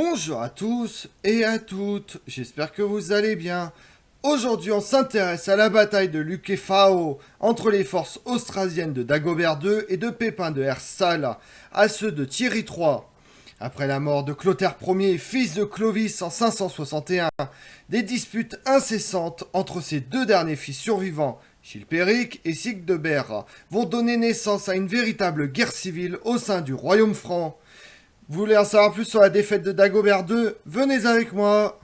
Bonjour à tous et à toutes, j'espère que vous allez bien. Aujourd'hui on s'intéresse à la bataille de Lukefao entre les forces austrasiennes de Dagobert II et de Pépin de Herstal à ceux de Thierry III. Après la mort de Clotaire Ier, fils de Clovis en 561, des disputes incessantes entre ces deux derniers fils survivants, Chilpéric et Siegdebert, vont donner naissance à une véritable guerre civile au sein du royaume franc. Vous voulez en savoir plus sur la défaite de Dagobert II? Venez avec moi.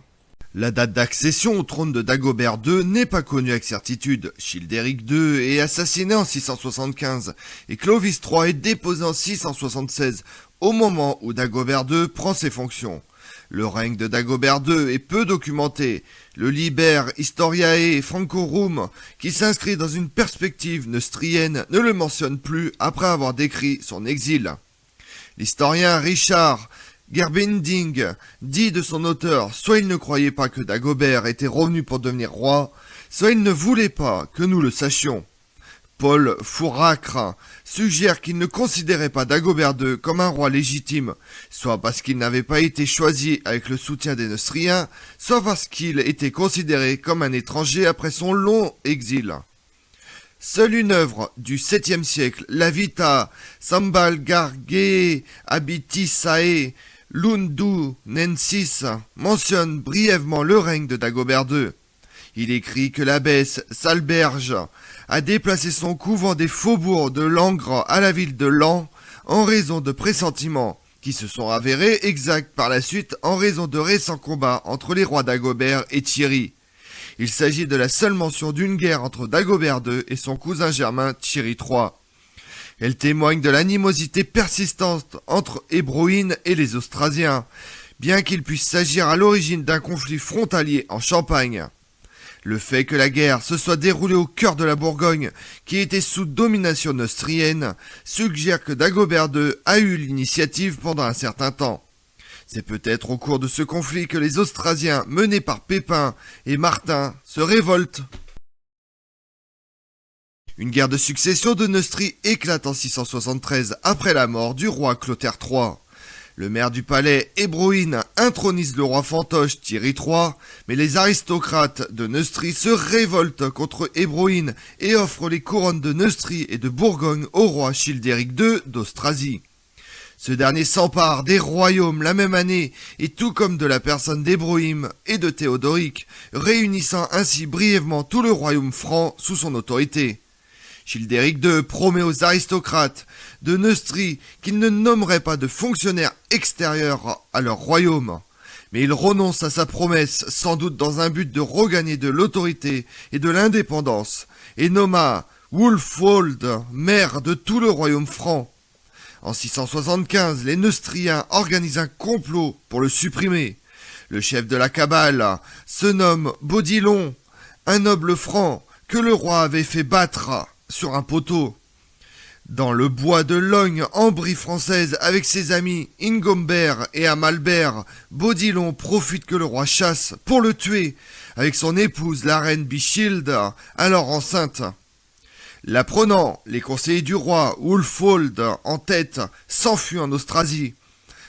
La date d'accession au trône de Dagobert II n'est pas connue avec certitude. Childéric II est assassiné en 675 et Clovis III est déposé en 676, au moment où Dagobert II prend ses fonctions. Le règne de Dagobert II est peu documenté. Le Liber Historiae Francorum, qui s'inscrit dans une perspective neustrienne, ne le mentionne plus après avoir décrit son exil. L'historien Richard Gerbending dit de son auteur, soit il ne croyait pas que Dagobert était revenu pour devenir roi, soit il ne voulait pas que nous le sachions. Paul Fouracre suggère qu'il ne considérait pas Dagobert II comme un roi légitime, soit parce qu'il n'avait pas été choisi avec le soutien des Neustriens, soit parce qu'il était considéré comme un étranger après son long exil. Seule une œuvre du 7e siècle, la Vita Sambalgarge Abitisae Lundunensis, mentionne brièvement le règne de Dagobert II. Il écrit que l'abbesse Salberge a déplacé son couvent des faubourgs de Langres à la ville de Lan en raison de pressentiments qui se sont avérés exacts par la suite en raison de récents combats entre les rois Dagobert et Thierry. Il s'agit de la seule mention d'une guerre entre Dagobert II et son cousin germain Thierry III. Elle témoigne de l'animosité persistante entre Hébroïne et les Austrasiens, bien qu'il puisse s'agir à l'origine d'un conflit frontalier en Champagne. Le fait que la guerre se soit déroulée au cœur de la Bourgogne, qui était sous domination neustrienne, suggère que Dagobert II a eu l'initiative pendant un certain temps. C'est peut-être au cours de ce conflit que les Austrasiens, menés par Pépin et Martin, se révoltent. Une guerre de succession de Neustrie éclate en 673 après la mort du roi Clotaire III. Le maire du palais, Hébroïne, intronise le roi fantoche Thierry III, mais les aristocrates de Neustrie se révoltent contre Hébroïne et offrent les couronnes de Neustrie et de Bourgogne au roi Childéric II d'Austrasie. Ce dernier s'empare des royaumes la même année, et tout comme de la personne d'Hébroïme et de Théodoric, réunissant ainsi brièvement tout le royaume franc sous son autorité. Childéric II promet aux aristocrates de Neustrie qu'il ne nommerait pas de fonctionnaires extérieurs à leur royaume. Mais il renonce à sa promesse, sans doute dans un but de regagner de l'autorité et de l'indépendance, et nomma Wulfoald maire de tout le royaume franc. En 675, les Neustriens organisent un complot pour le supprimer. Le chef de la cabale se nomme Baudilon, un noble franc que le roi avait fait battre sur un poteau. Dans le bois de Logne, en Brie française, avec ses amis Ingombert et Amalbert, Baudilon profite que le roi chasse pour le tuer, avec son épouse la reine Bichilde, alors enceinte. L'apprenant, les conseillers du roi, Wulfoald en tête, s'enfuient en Austrasie.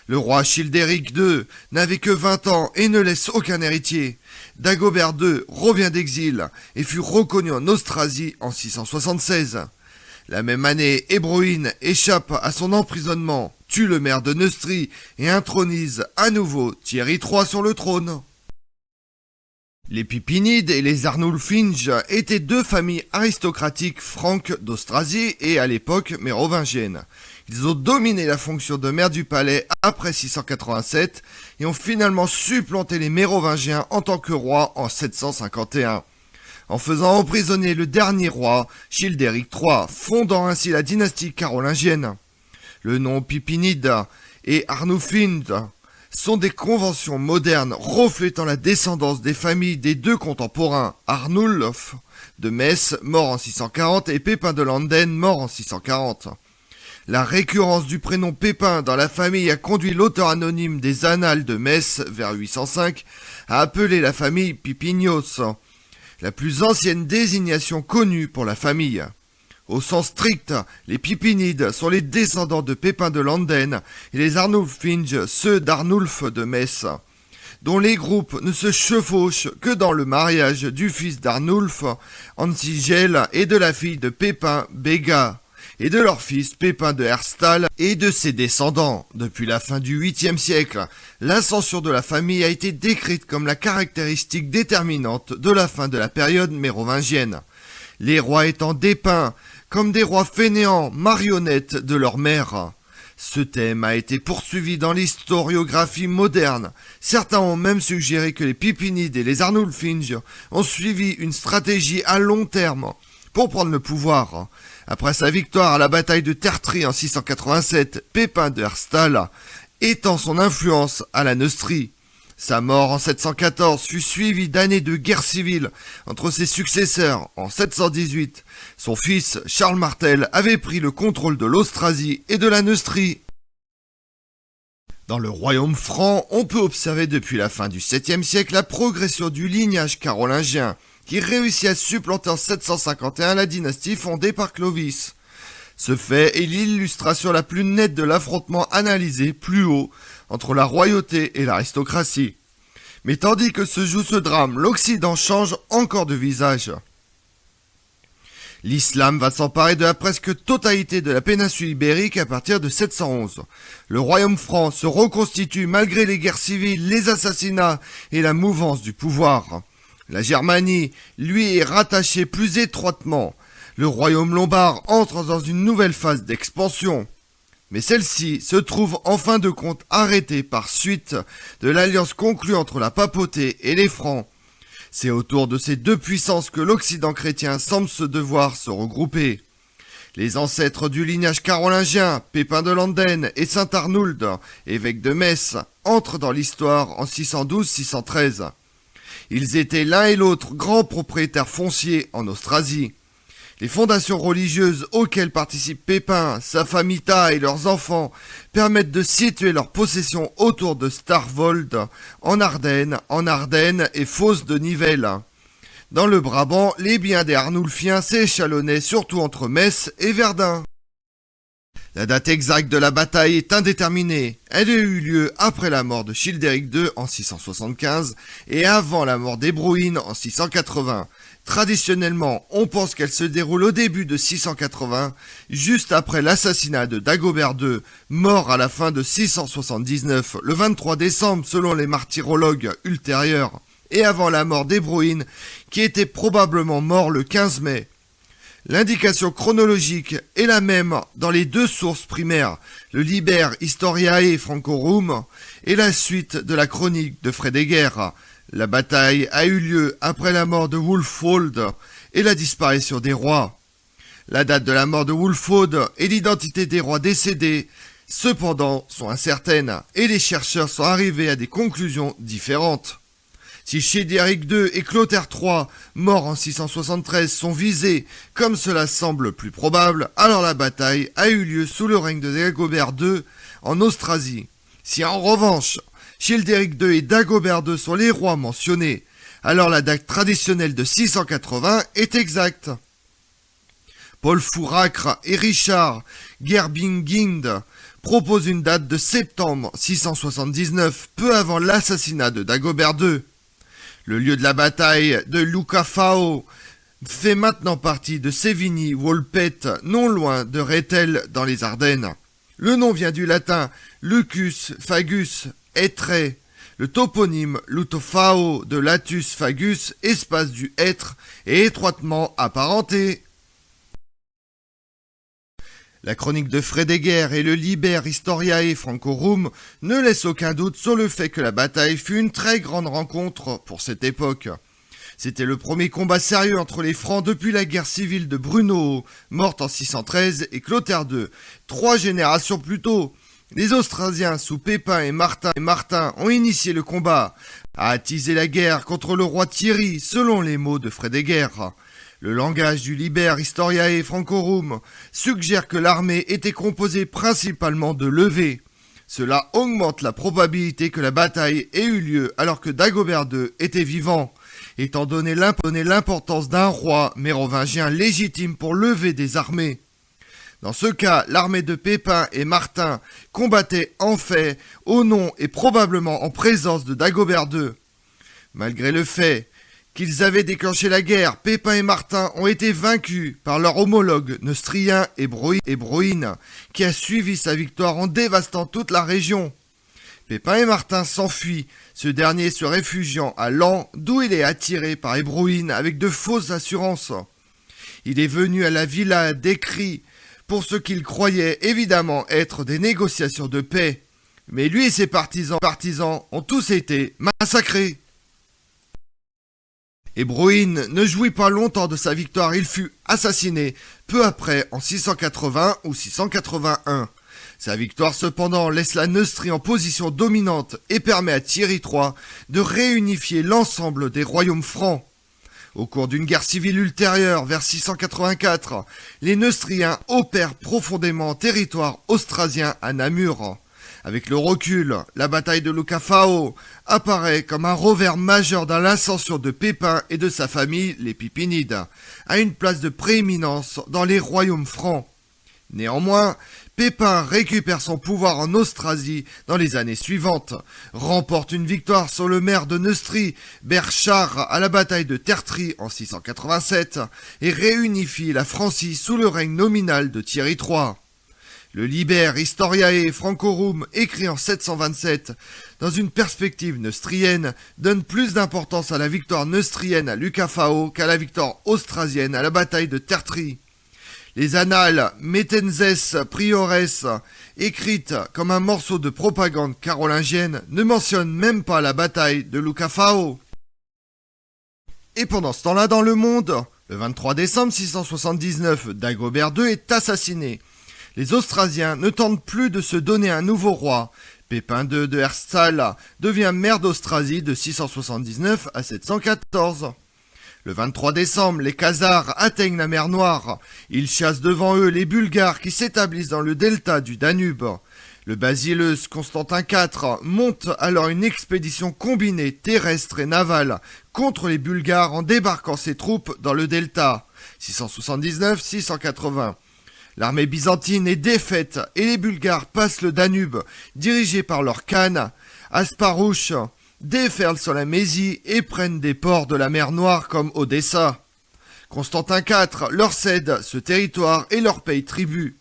Le roi Childéric II n'avait que 20 ans et ne laisse aucun héritier. Dagobert II revient d'exil et fut reconnu en Austrasie en 676. La même année, Hébroïne échappe à son emprisonnement, tue le maire de Neustrie et intronise à nouveau Thierry III sur le trône. Les Pipinides et les Arnulfinges étaient deux familles aristocratiques franques d'Austrasie et à l'époque mérovingiennes. Ils ont dominé la fonction de maire du palais après 687 et ont finalement supplanté les Mérovingiens en tant que roi en 751, en faisant emprisonner le dernier roi, Childéric III, fondant ainsi la dynastie carolingienne. Le nom Pipinide et Arnulfinge sont des conventions modernes reflétant la descendance des familles des deux contemporains, Arnulf de Metz, mort en 640, et Pépin de Landen, mort en 640. La récurrence du prénom Pépin dans la famille a conduit l'auteur anonyme des Annales de Metz, vers 805, à appeler la famille Pipignos, la plus ancienne désignation connue pour la famille. Au sens strict, les Pippinides sont les descendants de Pépin de Landen et les Arnulfinge ceux d'Arnulf de Metz, dont les groupes ne se chevauchent que dans le mariage du fils d'Arnulf, Ansigel, et de la fille de Pépin, Béga, et de leur fils Pépin de Herstal et de ses descendants. Depuis la fin du 8e siècle, l'ascension de la famille a été décrite comme la caractéristique déterminante de la fin de la période mérovingienne, les rois étant dépeints comme des rois fainéants, marionnettes de leur mère. Ce thème a été poursuivi dans l'historiographie moderne. Certains ont même suggéré que les Pippinides et les Arnulfinge ont suivi une stratégie à long terme pour prendre le pouvoir. Après sa victoire à la bataille de Tertry en 687, Pépin de Herstal étend son influence à la Neustrie. Sa mort en 714 fut suivie d'années de guerre civile entre ses successeurs. En 718, son fils Charles Martel avait pris le contrôle de l'Austrasie et de la Neustrie. Dans le royaume franc, on peut observer depuis la fin du 7e siècle la progression du lignage carolingien, qui réussit à supplanter en 751 la dynastie fondée par Clovis. Ce fait est l'illustration la plus nette de l'affrontement analysé plus haut entre la royauté et l'aristocratie. Mais tandis que se joue ce drame, l'Occident change encore de visage. L'islam va s'emparer de la presque totalité de la péninsule ibérique à partir de 711. Le royaume franc se reconstitue malgré les guerres civiles, les assassinats et la mouvance du pouvoir. La Germanie, lui, est rattachée plus étroitement. Le royaume lombard entre dans une nouvelle phase d'expansion. Mais celle-ci se trouve en fin de compte arrêtée par suite de l'alliance conclue entre la papauté et les Francs. C'est autour de ces deux puissances que l'Occident chrétien semble se devoir se regrouper. Les ancêtres du lignage carolingien, Pépin de Landen et Saint Arnould, évêque de Metz, entrent dans l'histoire en 612-613. Ils étaient l'un et l'autre grands propriétaires fonciers en Austrasie. Les fondations religieuses auxquelles participent Pépin, sa famille et leurs enfants permettent de situer leurs possessions autour de Starvold, en Ardennes et Fosse de Nivelles. Dans le Brabant, les biens des Arnulfiens s'échelonnaient surtout entre Metz et Verdun. La date exacte de la bataille est indéterminée. Elle a eu lieu après la mort de Childéric II en 675 et avant la mort d'Hébroïne en 680. Traditionnellement, on pense qu'elle se déroule au début de 680, juste après l'assassinat de Dagobert II, mort à la fin de 679, le 23 décembre selon les martyrologues ultérieurs, et avant la mort d'Hébroïne, qui était probablement mort le 15 mai. L'indication chronologique est la même dans les deux sources primaires, le Liber Historiae Francorum et la suite de la chronique de Frédéguerre. La bataille a eu lieu après la mort de Wulfoald et la disparition des rois. La date de la mort de Wulfoald et l'identité des rois décédés, cependant, sont incertaines et les chercheurs sont arrivés à des conclusions différentes. Si Childéric II et Clotaire III, morts en 673, sont visés, comme cela semble plus probable, alors la bataille a eu lieu sous le règne de Dagobert II en Austrasie. Si en revanche, Childéric II et Dagobert II sont les rois mentionnés, alors la date traditionnelle de 680 est exacte. Paul Fouracre et Richard Gerbingind proposent une date de septembre 679, peu avant l'assassinat de Dagobert II. Le lieu de la bataille de Lucafao fait maintenant partie de Sévigny-Wolpet, non loin de Rethel dans les Ardennes. Le nom vient du latin Lucus Fagus, être. Le toponyme Lutofao de Latus Fagus, espace du être, est étroitement apparenté. La chronique de Frédéguerre et le Liber Historiae Francorum ne laissent aucun doute sur le fait que la bataille fut une très grande rencontre pour cette époque. C'était le premier combat sérieux entre les Francs depuis la guerre civile de Bruno, morte en 613, et Clotaire II, 3 générations plus tôt. Les Austrasiens sous Pépin et Martin ont initié le combat, à attiser la guerre contre le roi Thierry, selon les mots de Frédéguerre. Le langage du Liber Historiae Francorum suggère que l'armée était composée principalement de levées. Cela augmente la probabilité que la bataille ait eu lieu alors que Dagobert II était vivant. étant donné l'importance d'un roi mérovingien légitime pour lever des armées. Dans ce cas, l'armée de Pépin et Martin combattait en fait au nom et probablement en présence de Dagobert II. Malgré le fait qu'ils avaient déclenché la guerre, Pépin et Martin ont été vaincus par leur homologue neustrien Hébroïne, qui a suivi sa victoire en dévastant toute la région. Pépin et Martin s'enfuient, ce dernier se réfugiant à Laon, d'où il est attiré par Hébroïne avec de fausses assurances. Il est venu à la villa d'Écris pour ce qu'il croyait évidemment être des négociations de paix. Mais lui et ses partisans ont tous été massacrés. Hébroïne ne jouit pas longtemps de sa victoire, il fut assassiné peu après en 680 ou 681. Sa victoire cependant laisse la Neustrie en position dominante et permet à Thierry III de réunifier l'ensemble des royaumes francs. Au cours d'une guerre civile ultérieure, vers 684, les Neustriens opèrent profondément en territoire austrasien à Namur. Avec le recul, la bataille de Lucafao apparaît comme un revers majeur dans l'ascension de Pépin et de sa famille, les Pipinides, à une place de prééminence dans les royaumes francs. Néanmoins, Pépin récupère son pouvoir en Austrasie dans les années suivantes, remporte une victoire sur le maire de Neustrie, Berchar, à la bataille de Tertry en 687, et réunifie la Francie sous le règne nominal de Thierry III. Le Liber Historiae Francorum, écrit en 727, dans une perspective neustrienne, donne plus d'importance à la victoire neustrienne à Lucafao qu'à la victoire austrasienne à la bataille de Tertry. Les annales Metenses Priores, écrites comme un morceau de propagande carolingienne, ne mentionnent même pas la bataille de Lucafao. Et pendant ce temps-là dans le monde, le 23 décembre 679, Dagobert II est assassiné. Les Austrasiens ne tentent plus de se donner un nouveau roi. Pépin II de Herstal devient maire d'Austrasie de 679 à 714. Le 23 décembre, les Khazars atteignent la mer Noire. Ils chassent devant eux les Bulgares qui s'établissent dans le delta du Danube. Le basileus Constantin IV monte alors une expédition combinée terrestre et navale contre les Bulgares en débarquant ses troupes dans le delta. 679-680. L'armée byzantine est défaite et les Bulgares passent le Danube, dirigés par leur khan, Asparouche, déferlent sur la Mésie et prennent des ports de la mer Noire comme Odessa. Constantin IV leur cède ce territoire et leur paye tribut.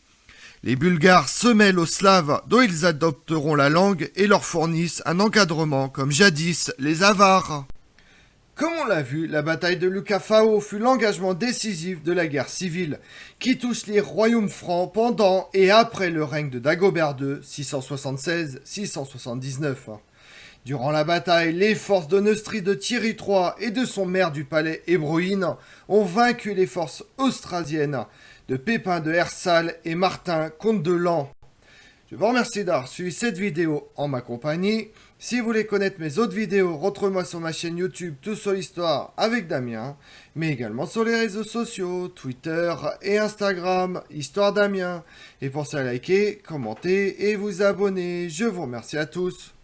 Les Bulgares se mêlent aux Slaves dont ils adopteront la langue et leur fournissent un encadrement comme jadis les Avars. Comme on l'a vu, la bataille de Lucafao fut l'engagement décisif de la guerre civile qui touche les royaumes francs pendant et après le règne de Dagobert II, 676-679. Durant la bataille, les forces de Neustrie de Thierry III et de son maire du palais Hébroïne ont vaincu les forces austrasiennes de Pépin de Herstal et Martin, comte de Laon. Je vous remercie d'avoir suivi cette vidéo en ma compagnie. Si vous voulez connaître mes autres vidéos, retrouvez-moi sur ma chaîne YouTube Tout sur l'Histoire avec Damien, mais également sur les réseaux sociaux, Twitter et Instagram, Histoire Damien. Et pensez à liker, commenter et vous abonner. Je vous remercie à tous.